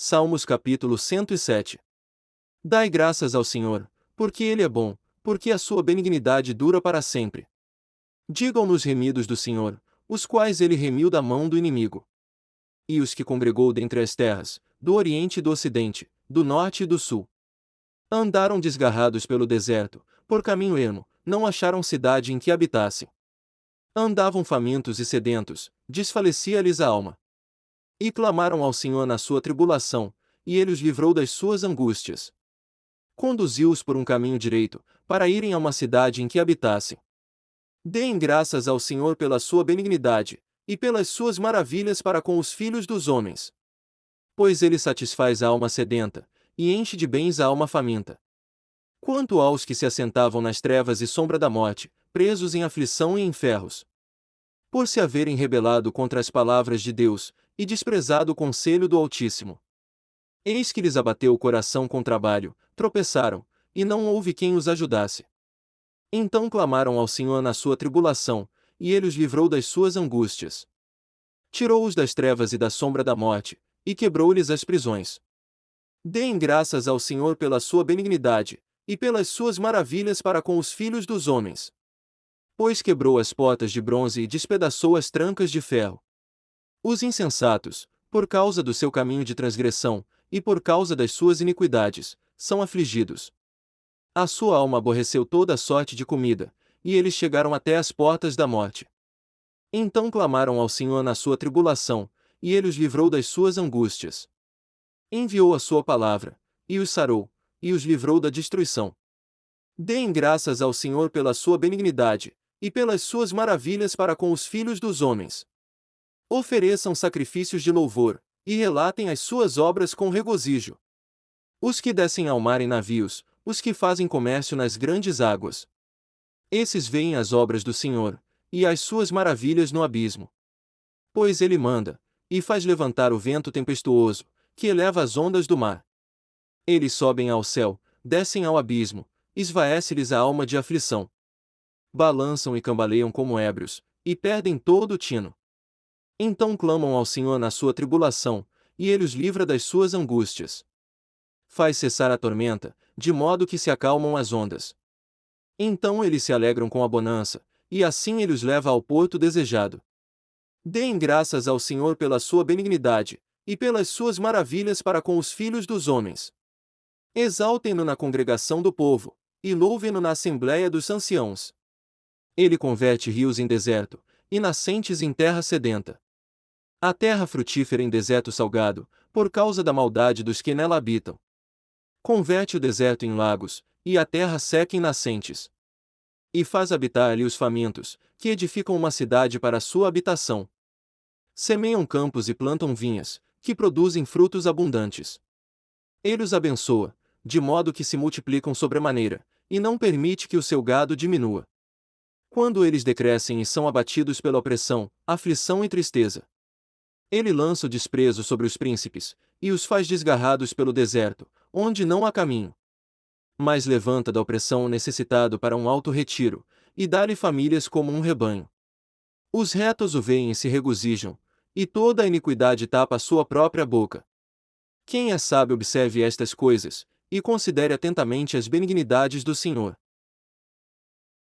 Salmos capítulo 107. Dai graças ao Senhor, porque Ele é bom, porque a sua benignidade dura para sempre. Digam-nos os remidos do Senhor, os quais Ele remiu da mão do inimigo. E os que congregou dentre as terras, do oriente e do ocidente, do norte e do sul. Andaram desgarrados pelo deserto, por caminho ermo, não acharam cidade em que habitassem. Andavam famintos e sedentos, desfalecia-lhes a alma. E clamaram ao Senhor na sua tribulação, e Ele os livrou das suas angústias. Conduziu-os por um caminho direito, para irem a uma cidade em que habitassem. Deem graças ao Senhor pela sua benignidade, e pelas suas maravilhas para com os filhos dos homens. Pois Ele satisfaz a alma sedenta, e enche de bens a alma faminta. Quanto aos que se assentavam nas trevas e sombra da morte, presos em aflição e em ferros, por se haverem rebelado contra as palavras de Deus, e desprezado o conselho do Altíssimo. Eis que lhes abateu o coração com trabalho, tropeçaram, e não houve quem os ajudasse. Então clamaram ao Senhor na sua tribulação, e Ele os livrou das suas angústias. Tirou-os das trevas e da sombra da morte, e quebrou-lhes as prisões. Deem graças ao Senhor pela sua benignidade, e pelas suas maravilhas para com os filhos dos homens. Pois quebrou as portas de bronze e despedaçou as trancas de ferro. Os insensatos, por causa do seu caminho de transgressão, e por causa das suas iniquidades, são afligidos. A sua alma aborreceu toda a sorte de comida, e eles chegaram até as portas da morte. Então clamaram ao Senhor na sua tribulação, e Ele os livrou das suas angústias. Enviou a sua palavra, e os sarou, e os livrou da destruição. Deem graças ao Senhor pela sua benignidade, e pelas suas maravilhas para com os filhos dos homens. Ofereçam sacrifícios de louvor, e relatem as suas obras com regozijo. Os que descem ao mar em navios, os que fazem comércio nas grandes águas. Esses veem as obras do Senhor, e as suas maravilhas no abismo. Pois Ele manda, e faz levantar o vento tempestuoso, que eleva as ondas do mar. Eles sobem ao céu, descem ao abismo, esvaece-lhes a alma de aflição. Balançam e cambaleiam como ébrios, e perdem todo o tino. Então clamam ao Senhor na sua tribulação, e Ele os livra das suas angústias. Faz cessar a tormenta, de modo que se acalmam as ondas. Então eles se alegram com a bonança, e assim Ele os leva ao porto desejado. Deem graças ao Senhor pela sua benignidade, e pelas suas maravilhas para com os filhos dos homens. Exaltem-no na congregação do povo, e louvem-no na assembléia dos anciãos. Ele converte rios em deserto, e nascentes em terra sedenta. A terra frutífera em deserto salgado, por causa da maldade dos que nela habitam. Converte o deserto em lagos, e a terra seca em nascentes. E faz habitar ali os famintos, que edificam uma cidade para a sua habitação. Semeiam campos e plantam vinhas, que produzem frutos abundantes. Ele os abençoa, de modo que se multiplicam sobremaneira, e não permite que o seu gado diminua. Quando eles decrescem e são abatidos pela opressão, aflição e tristeza, Ele lança o desprezo sobre os príncipes, e os faz desgarrados pelo deserto, onde não há caminho. Mas levanta da opressão o necessitado para um alto retiro, e dá-lhe famílias como um rebanho. Os retos o veem e se regozijam, e toda a iniquidade tapa a sua própria boca. Quem é sábio observe estas coisas, e considere atentamente as benignidades do Senhor.